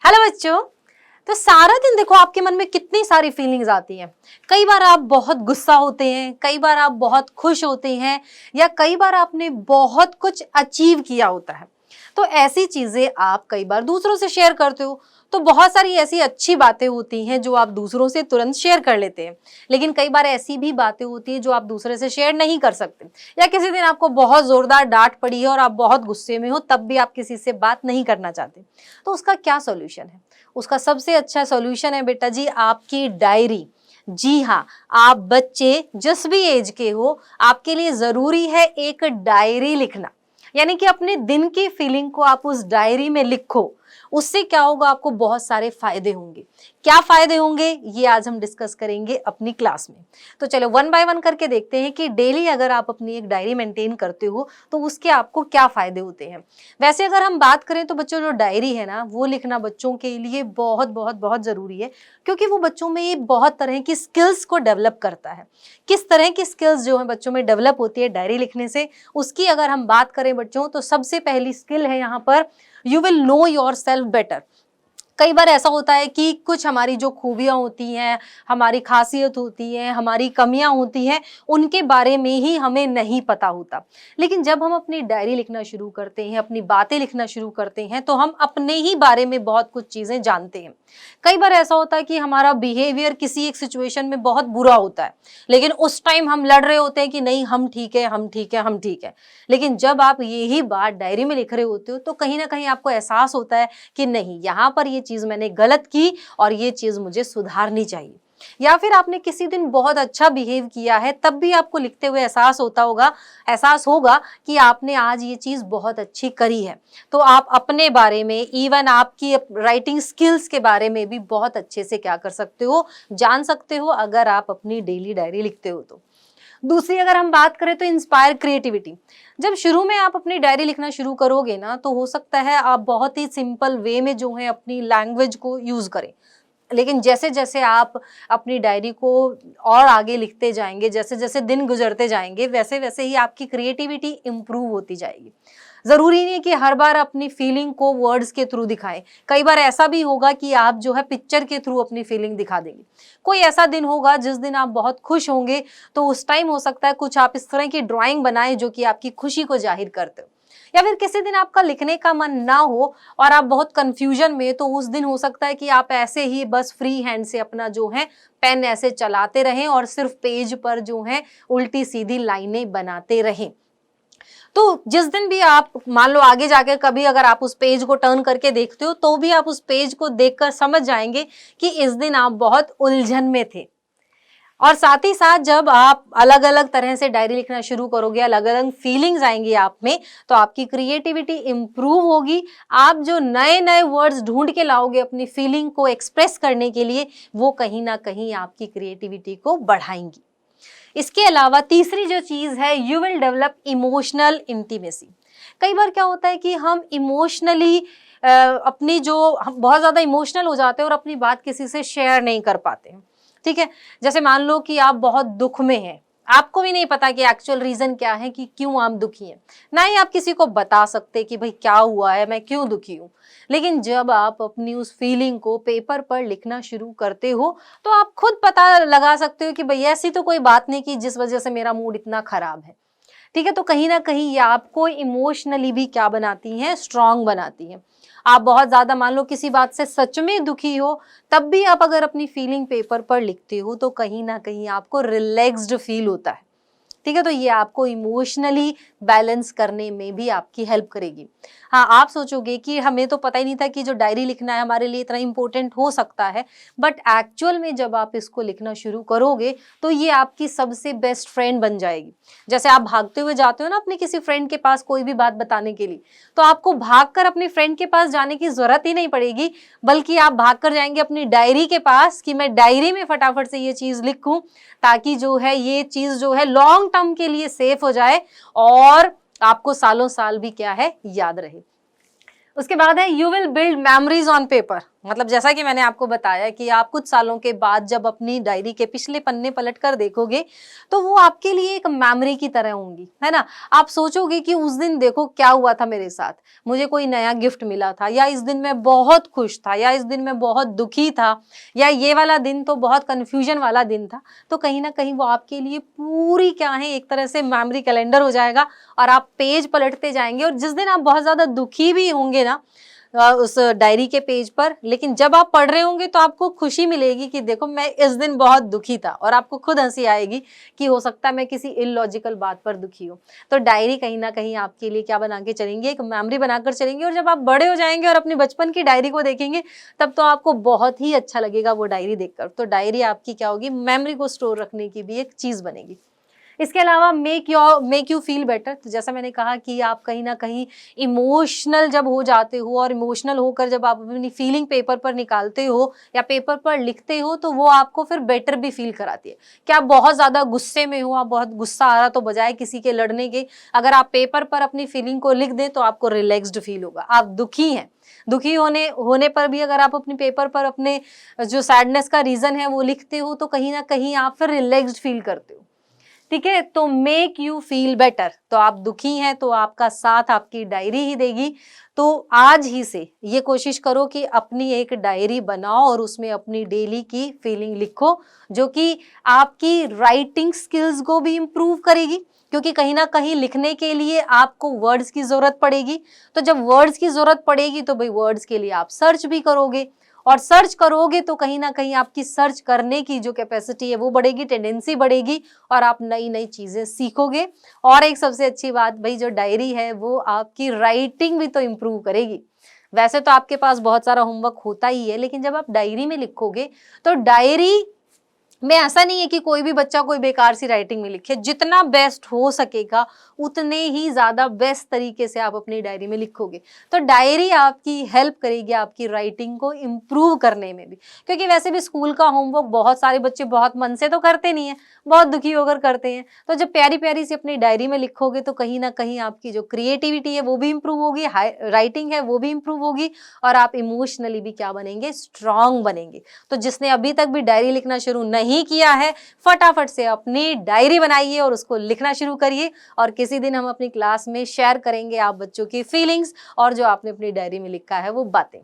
Hello बच्चों। तो सारा दिन देखो आपके मन में कितनी सारी फीलिंग्स आती हैं। कई बार आप बहुत गुस्सा होते हैं, कई बार आप बहुत खुश होते हैं, या कई बार आपने बहुत कुछ अचीव किया होता है। तो ऐसी चीजें आप कई बार दूसरों से शेयर करते हो। तो बहुत सारी ऐसी अच्छी बातें होती हैं जो आप दूसरों से तुरंत शेयर कर लेते हैं, लेकिन कई बार ऐसी भी बातें होती हैं जो आप दूसरे से शेयर नहीं कर सकते, या किसी दिन आपको बहुत जोरदार डांट पड़ी है और आप बहुत गुस्से में हो, तब भी आप किसी से बात नहीं करना चाहते। तो उसका क्या सॉल्यूशन है? उसका सबसे अच्छा सॉल्यूशन है बेटा जी आपकी डायरी। जी हाँ, आप बच्चे जिस भी एज के हो, आपके लिए जरूरी है एक डायरी लिखना, यानी कि अपने दिन की फीलिंग को आप उस डायरी में लिखो। उससे क्या होगा, आपको बहुत सारे फायदे होंगे। क्या फायदे होंगे ये आज हम डिस्कस करेंगे अपनी क्लास में। तो चलो वन बाय वन करके देखते हैं कि डेली अगर आप अपनी एक डायरी मेंटेन करते हो तो उसके आपको क्या फायदे होते हैं। वैसे अगर हम बात करें तो बच्चों जो डायरी है ना, वो लिखना बच्चों के लिए बहुत बहुत बहुत जरूरी है, क्योंकि वो बच्चों में ये बहुत तरह की स्किल्स को डेवलप करता है। किस तरह की स्किल्स जो है बच्चों में डेवलप होती है डायरी लिखने से, उसकी अगर हम बात करें बच्चों, तो सबसे पहली स्किल है यहाँ पर you will know your self better. कई बार ऐसा होता है कि कुछ हमारी जो खूबियां होती हैं, हमारी खासियत होती है, हमारी कमियां होती हैं, उनके बारे में ही हमें नहीं पता होता। लेकिन जब हम अपनी डायरी लिखना शुरू करते हैं, अपनी बातें लिखना शुरू करते हैं, तो हम अपने ही बारे में बहुत कुछ चीजें जानते हैं। कई बार ऐसा होता है कि हमारा बिहेवियर किसी एक सिचुएशन में बहुत बुरा होता है, लेकिन उस टाइम हम लड़ रहे होते हैं कि नहीं हम ठीक है, हम ठीक है, हम ठीक है। लेकिन जब आप यही बात डायरी में लिख रहे होते हो तो कहीं ना कहीं आपको एहसास होता है कि नहीं, यहाँ पर ये चीज मैंने गलत की और ये चीज मुझे सुधारनी चाहिए। या फिर आपने किसी दिन बहुत अच्छा बिहेव किया है, तब भी आपको लिखते हुए एहसास होगा कि आपने आज ये चीज बहुत अच्छी करी है। तो आप अपने बारे में, इवन आपकी राइटिंग स्किल्स के बारे में भी बहुत अच्छे से क्या कर सकते हो, जान सकते हो, अगर आप अपनी डेली डायरी लिखते हो तो। दूसरी अगर हम बात करें तो इंस्पायर क्रिएटिविटी। जब शुरू में आप अपनी डायरी लिखना शुरू करोगे ना, तो हो सकता है आप बहुत ही सिंपल वे में जो है अपनी लैंग्वेज को यूज करें, लेकिन जैसे जैसे आप अपनी डायरी को और आगे लिखते जाएंगे, जैसे जैसे दिन गुजरते जाएंगे, वैसे वैसे ही आपकी क्रिएटिविटी इंप्रूव होती जाएगी। जरूरी नहीं कि हर बार अपनी फीलिंग को वर्ड्स के थ्रू दिखाएं। कई बार ऐसा भी होगा कि आप जो है पिक्चर के थ्रू अपनी फीलिंग दिखा देंगे। कोई ऐसा दिन होगा जिस दिन आप बहुत खुश होंगे, तो उस टाइम हो सकता है कुछ आप इस तरह की ड्राइंग बनाएं जो कि आपकी खुशी को जाहिर करते हो। या फिर किसी दिन आपका लिखने का मन ना हो और आप बहुत कंफ्यूजन में, तो उस दिन हो सकता है कि आप ऐसे ही बस फ्री हैंड से अपना जो है पेन ऐसे चलाते रहें और सिर्फ पेज पर जो है उल्टी सीधी लाइनें बनाते रहें। तो जिस दिन भी आप मान लो आगे जाकर कभी अगर आप उस पेज को टर्न करके देखते हो, तो भी आप उस पेज को देखकर समझ जाएंगे कि इस दिन आप बहुत उलझन में थे। और साथ ही साथ जब आप अलग अलग तरह से डायरी लिखना शुरू करोगे, अलग अलग फीलिंग्स आएंगी आप में, तो आपकी क्रिएटिविटी इंप्रूव होगी। आप जो नए नए वर्ड्स ढूंढ के लाओगे अपनी फीलिंग को एक्सप्रेस करने के लिए, वो कहीं ना कहीं आपकी क्रिएटिविटी को बढ़ाएंगी। इसके अलावा तीसरी जो चीज है, you will develop emotional intimacy. कई बार क्या होता है कि हम इमोशनली अपनी जो हम बहुत ज्यादा इमोशनल हो जाते हैं और अपनी बात किसी से शेयर नहीं कर पाते हैं। ठीक है, जैसे मान लो कि आप बहुत दुख में हैं, आपको भी नहीं पता कि एक्चुअल रीजन क्या है कि क्यों आप दुखी हैं, ना ही आप किसी को बता सकते कि भाई क्या हुआ है, मैं क्यों दुखी हूं। लेकिन जब आप अपनी उस फीलिंग को पेपर पर लिखना शुरू करते हो, तो आप खुद पता लगा सकते हो कि भाई ऐसी तो कोई बात नहीं कि जिस वजह से मेरा मूड इतना खराब है। ठीक है, तो कहीं ना कहीं ये आपको इमोशनली भी क्या बनाती हैं, स्ट्रांग बनाती हैं। आप बहुत ज्यादा मान लो किसी बात से सच में दुखी हो, तब भी आप अगर अपनी फीलिंग पेपर पर लिखते हो, तो कहीं ना कहीं आपको रिलैक्स्ड फील होता है। ठीक है, तो ये आपको इमोशनली बैलेंस करने में भी आपकी हेल्प करेगी। हाँ, आप सोचोगे कि हमें तो पता ही नहीं था कि जो डायरी लिखना है हमारे लिए इतना इंपॉर्टेंट हो सकता है, बट एक्चुअल में जब आप इसको लिखना शुरू करोगे तो ये आपकी सबसे बेस्ट फ्रेंड बन जाएगी। जैसे आप भागते हुए जाते हो ना अपने किसी फ्रेंड के पास कोई भी बात बताने के लिए, तो आपको भागकर अपने फ्रेंड के पास जाने की जरूरत ही नहीं पड़ेगी, बल्कि आप भागकर जाएंगे अपनी डायरी के पास कि मैं डायरी में फटाफट से ये चीज लिखूं, ताकि जो है ये चीज जो है लॉन्ग टर्म के लिए सेफ हो जाए और आपको सालों साल भी क्या है याद रहे। उसके बाद है you will build memories on paper. मतलब जैसा कि मैंने आपको बताया कि आप कुछ सालों के बाद जब अपनी डायरी के पिछले पन्ने पलट कर देखोगे तो वो आपके लिए एक मेमोरी की तरह होंगी, है ना। आप सोचोगे कि उस दिन देखो क्या हुआ था मेरे साथ, मुझे कोई नया गिफ्ट मिला था, या इस दिन मैं बहुत खुश था, या इस दिन मैं बहुत दुखी था, या ये वाला दिन तो बहुत कंफ्यूजन वाला दिन था। तो कहीं ना कहीं वो आपके लिए पूरी क्या है, एक तरह से मेमोरी कैलेंडर हो जाएगा और आप पेज पलटते जाएंगे। और जिस दिन आप बहुत ज्यादा दुखी भी होंगे ना उस डायरी के पेज पर, लेकिन जब आप पढ़ रहे होंगे तो आपको खुशी मिलेगी कि देखो मैं इस दिन बहुत दुखी था, और आपको खुद हंसी आएगी कि हो सकता है मैं किसी इलॉजिकल बात पर दुखी हूँ। तो डायरी कहीं ना कहीं आपके लिए क्या बना के चलेंगे, एक मेमोरी बनाकर चलेंगे। और जब आप बड़े हो जाएंगे और अपने बचपन की डायरी को देखेंगे तब तो आपको बहुत ही अच्छा लगेगा वो डायरी देखकर। तो डायरी आपकी क्या होगी, मेमोरी को स्टोर रखने की भी एक चीज बनेगी। इसके अलावा मेक यू फील बेटर, तो जैसा मैंने कहा कि आप कहीं ना कहीं इमोशनल जब हो जाते हो, और इमोशनल होकर जब आप अपनी फीलिंग पेपर पर निकालते हो या पेपर पर लिखते हो तो वो आपको फिर बेटर भी फील कराती है। कि आप बहुत ज्यादा गुस्से में हो, आप बहुत गुस्सा आ रहा, तो बजाय किसी के लड़ने के अगर आप पेपर पर अपनी फीलिंग को लिख दें तो आपको रिलैक्स्ड फील होगा। आप दुखी हैं, दुखी होने पर भी अगर आप अपने पेपर पर अपने जो सैडनेस का रीजन है वो लिखते हो तो कहीं ना कहीं आप फिर रिलैक्स्ड फील करते हो। ठीक है, तो मेक यू फील बेटर, तो आप दुखी हैं तो आपका साथ आपकी डायरी ही देगी। तो आज ही से ये कोशिश करो कि अपनी एक डायरी बनाओ और उसमें अपनी डेली की फीलिंग लिखो, जो कि आपकी राइटिंग स्किल्स को भी इम्प्रूव करेगी, क्योंकि कहीं ना कहीं लिखने के लिए आपको वर्ड्स की जरूरत पड़ेगी। तो जब वर्ड्स की जरूरत पड़ेगी तो भाई वर्ड्स के लिए आप सर्च भी करोगे, और सर्च करोगे तो कहीं ना कहीं आपकी सर्च करने की जो कैपेसिटी है वो बढ़ेगी, टेंडेंसी बढ़ेगी, और आप नई नई चीजें सीखोगे। और एक सबसे अच्छी बात, भाई जो डायरी है वो आपकी राइटिंग भी तो इम्प्रूव करेगी। वैसे तो आपके पास बहुत सारा होमवर्क होता ही है, लेकिन जब आप डायरी में लिखोगे तो डायरी में ऐसा नहीं है कि कोई भी बच्चा कोई बेकार सी राइटिंग में लिखे, जितना बेस्ट हो सकेगा उतने ही ज्यादा बेस्ट तरीके से आप अपनी डायरी में लिखोगे। तो डायरी आपकी हेल्प करेगी आपकी राइटिंग को इम्प्रूव करने में भी, क्योंकि वैसे भी स्कूल का होमवर्क बहुत सारे बच्चे बहुत मन से तो करते नहीं है, बहुत दुखी होकर करते हैं। तो जब प्यारी प्यारी सी अपनी डायरी में लिखोगे तो कहीं ना कहीं आपकी जो क्रिएटिविटी है वो भी इम्प्रूव होगी, राइटिंग है वो भी इम्प्रूव होगी, और आप इमोशनली भी क्या बनेंगे, स्ट्रांग बनेंगे। तो जिसने अभी तक भी डायरी लिखना शुरू नहीं किया है, फटाफट से अपनी डायरी बनाइए और उसको लिखना शुरू करिए। और किसी दिन हम अपनी क्लास में शेयर करेंगे आप बच्चों की फीलिंग्स और जो आपने अपनी डायरी में लिखा है वो बातें।